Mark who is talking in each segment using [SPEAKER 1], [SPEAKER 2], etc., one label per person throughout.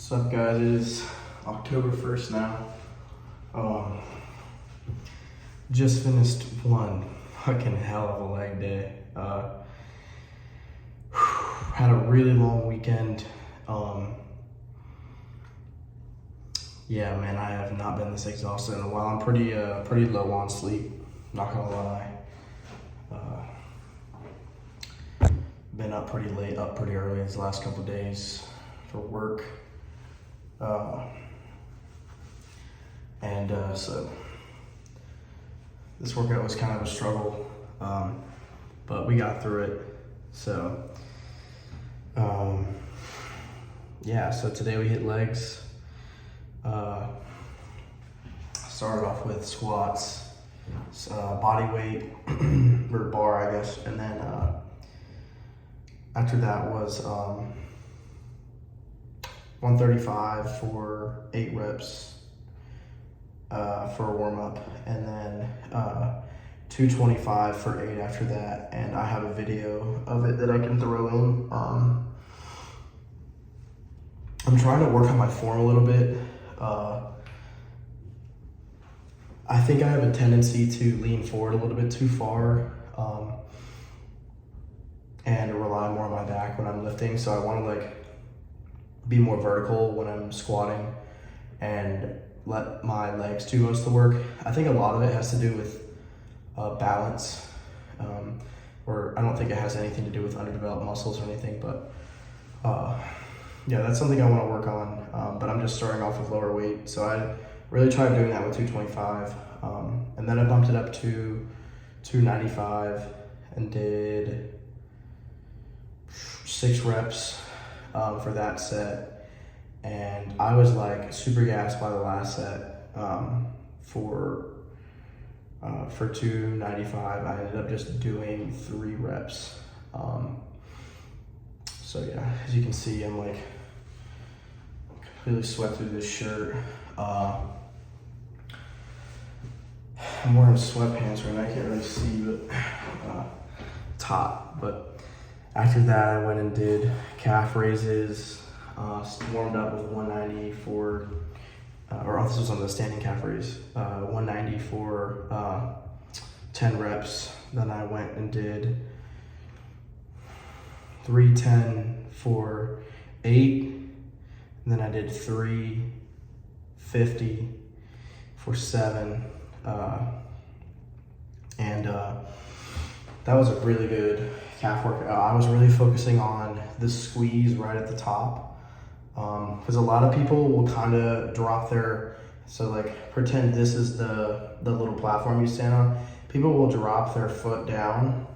[SPEAKER 1] What's up, guys? It is October 1st now. Just finished one fucking hell of a leg day. Had a really long weekend. Yeah, man, I have not been this exhausted in a while. I'm pretty low on sleep, not gonna lie. Been up pretty late, up pretty early these last couple of days for work. So this workout was kind of a struggle, but we got through it. So, yeah, so today we hit legs. Started off with squats, body weight, or bar, I guess, and then after that was 135 for 8 reps for a warm-up, and then 225 for 8 after that. And I have a video of it that I can throw in. I'm trying to work on my form a little bit. I think I have a tendency to lean forward a little bit too far and rely more on my back when I'm lifting. So I want to be more vertical when I'm squatting and let my legs do most of the work. I think a lot of it has to do with balance, or I don't think it has anything to do with underdeveloped muscles or anything, but yeah, that's something I want to work on, but I'm just starting off with lower weight. So I really tried doing that with 225, and then I bumped it up to 295 and did 6 reps for that set. And I was super gassed by the last set. For 295, I ended up just doing 3 reps. So yeah, as you can see, I'm completely sweat through this shirt. I'm wearing sweatpants right now, I can't really see, but it's hot. But after that, I went and did calf raises, warmed up with 190 for, this was on the standing calf raise, 190 for 10 reps. Then I went and did 310 for 8. And then I did 350 for 7. That was a really good calf workout. I was really focusing on the squeeze right at the top, because a lot of people will kind of drop their, pretend this is the little platform you stand on. People will drop their foot down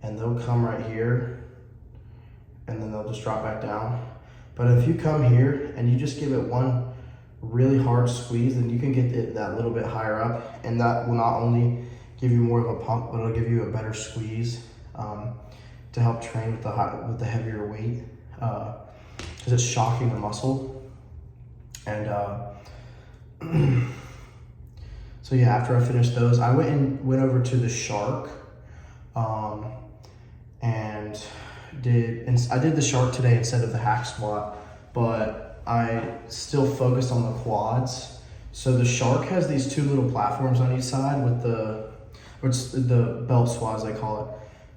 [SPEAKER 1] and they'll come right here and then they'll just drop back down. But if you come here and you just give it one really hard squeeze, then you can get it that little bit higher up, and that will not only give you more of a pump, but it'll give you a better squeeze to help train with the heavier weight, because it's shocking the muscle. And so yeah, after I finished those, I went over to the shark, and I did the shark today instead of the hack squat, but I still focused on the quads. So the shark has these 2 little platforms on each side with the belt squat, as I call it,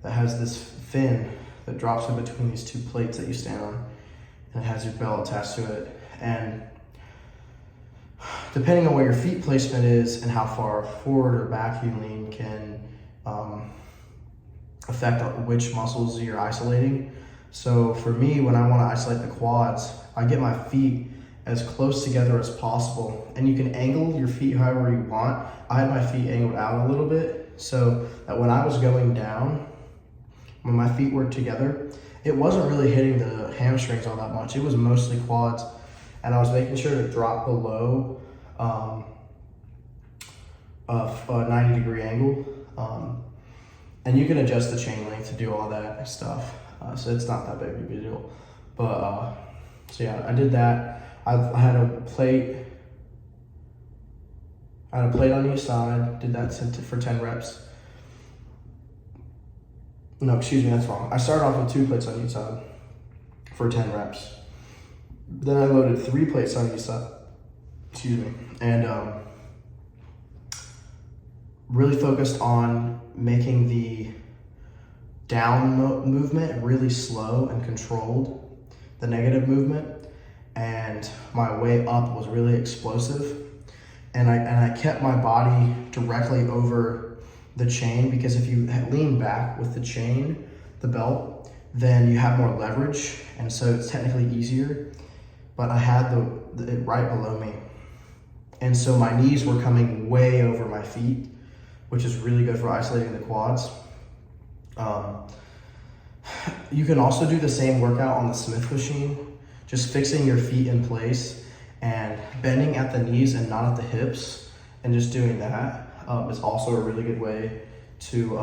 [SPEAKER 1] that has this fin that drops in between these 2 plates that you stand on, and it has your belt attached to it. And depending on where your feet placement is and how far forward or back you lean can affect which muscles you're isolating. So for me, when I want to isolate the quads, I get my feet as close together as possible, and you can angle your feet however you want. I had my feet angled out a little bit so that when I was going down, when my feet were together, it wasn't really hitting the hamstrings all that much. It was mostly quads, and I was making sure to drop below of a 90-degree angle. And you can adjust the chain length to do all that stuff. So it's not that big of a deal. But so yeah, I did that. I had a plate. On each side. Did that for 10 reps. No, excuse me, that's wrong. I started off with 2 plates on each side for 10 reps. Then I loaded 3 plates on each side, excuse me, and really focused on making the down movement really slow and controlled, the negative movement, and my way up was really explosive. And I kept my body directly over the chain, because if you lean back with the chain, the belt, then you have more leverage, and so it's technically easier. But I had it right below me, and so my knees were coming way over my feet, which is really good for isolating the quads. You can also do the same workout on the Smith machine, just fixing your feet in place and bending at the knees and not at the hips, and just doing that is also a really good way to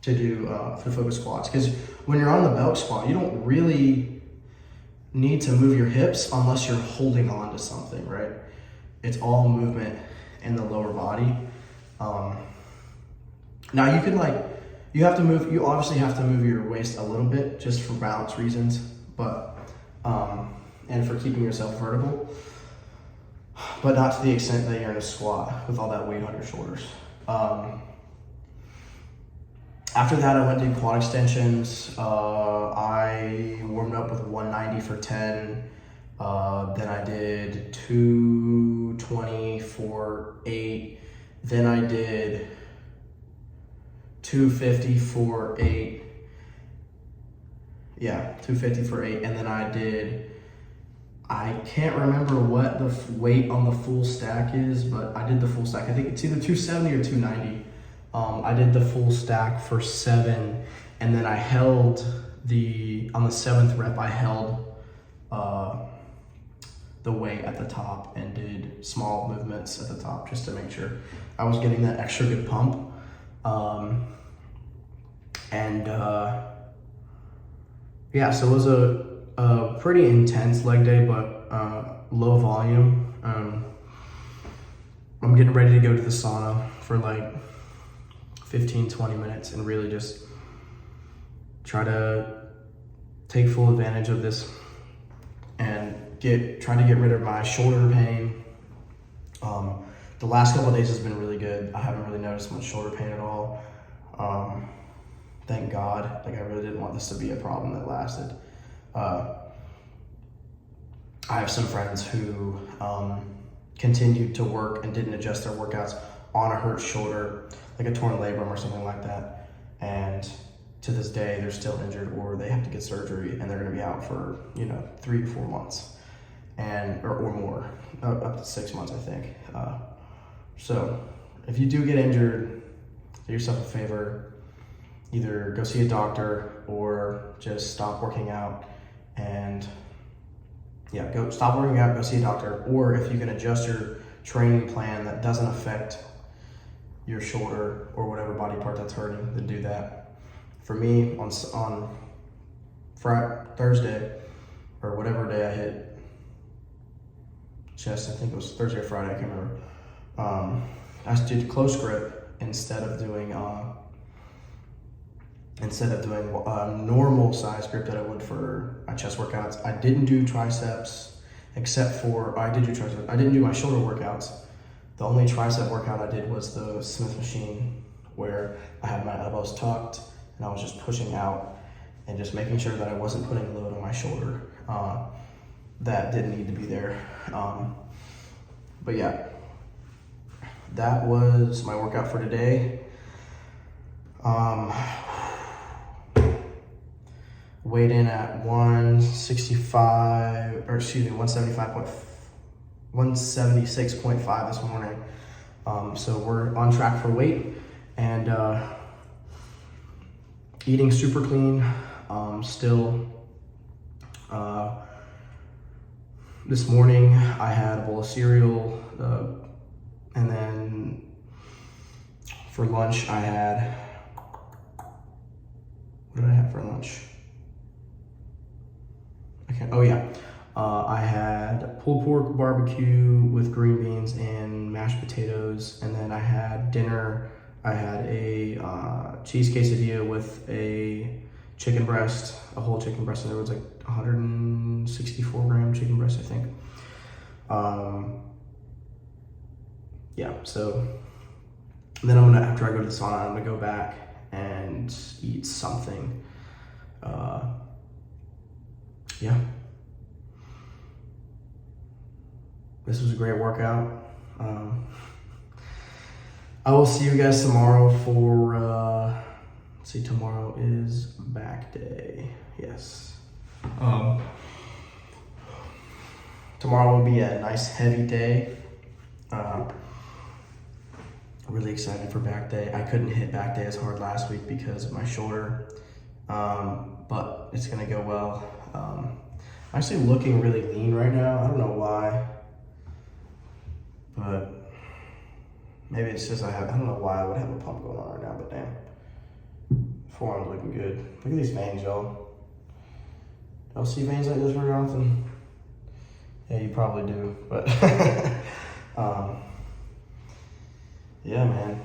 [SPEAKER 1] focus squats. Because when you're on the belt squat, you don't really need to move your hips unless you're holding on to something, right? It's all movement in the lower body. Now you can you obviously have to move your waist a little bit just for balance reasons, but and for keeping yourself vertical, but not to the extent that you're in a squat with all that weight on your shoulders. After that, I went to quad extensions. I warmed up with 190 for 10. Then I did 220 for 8. Then I did 250 for 8. Yeah, 250 for 8. And then I can't remember what the weight on the full stack is, but I did the full stack. I think it's either 270 or 290. I did the full stack for 7, and then I held on the 7th rep, I held the weight at the top and did small movements at the top just to make sure I was getting that extra good pump. Yeah, so it was a pretty intense leg day, but low volume. I'm getting ready to go to the sauna for 15-20 minutes and really just try to take full advantage of this and try to get rid of my shoulder pain. The last couple of days has been really good. I haven't really noticed much shoulder pain at all. Thank God. I really didn't want this to be a problem that lasted. I have some friends who continued to work and didn't adjust their workouts on a hurt shoulder, like a torn labrum or something like that. And to this day, they're still injured, or they have to get surgery, and they're going to be out for 3 to 4 months, or more, up to 6 months, I think. So if you do get injured, do yourself a favor. Either go see a doctor or just stop working out, and stop working out, go see a doctor. Or if you can adjust your training plan that doesn't affect your shoulder or whatever body part that's hurting, then do that. For me, on Thursday, or whatever day I hit chest, I think it was Thursday or Friday, I can't remember. I did close grip instead of doing normal size grip that I would for my chest workouts. I didn't do triceps, I didn't do my shoulder workouts. The only tricep workout I did was the Smith machine, where I had my elbows tucked and I was just pushing out and just making sure that I wasn't putting a load on my shoulder that didn't need to be there. But yeah, that was my workout for today. Weighed in at 176.5 this morning. So we're on track for weight, and eating super clean. Still, this morning I had a bowl of cereal, and then for lunch I had, what did I have for lunch? I had pulled pork barbecue with green beans and mashed potatoes, and then I had dinner. I had a cheese quesadilla with a chicken breast, a whole chicken breast, and there was 164 4-gram chicken breast, I think. Yeah, so then after I go to the sauna, I'm gonna go back and eat something. Yeah. This was a great workout. I will see you guys tomorrow for, let's see, tomorrow is back day. Yes. Tomorrow will be a nice heavy day. Really excited for back day. I couldn't hit back day as hard last week because of my shoulder, but it's gonna go well. I'm actually looking really lean right now. I don't know why, but maybe it's just I don't know why I would have a pump going on right now, but damn. Forearm's looking good. Look at these veins, y'all. Y'all see veins like this very often? Yeah, you probably do, but yeah, man.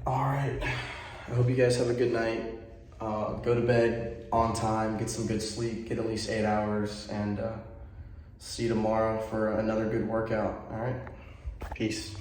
[SPEAKER 1] All right. I hope you guys have a good night. Go to bed on time, get some good sleep, get at least 8 hours, and see you tomorrow for another good workout. All right. Peace.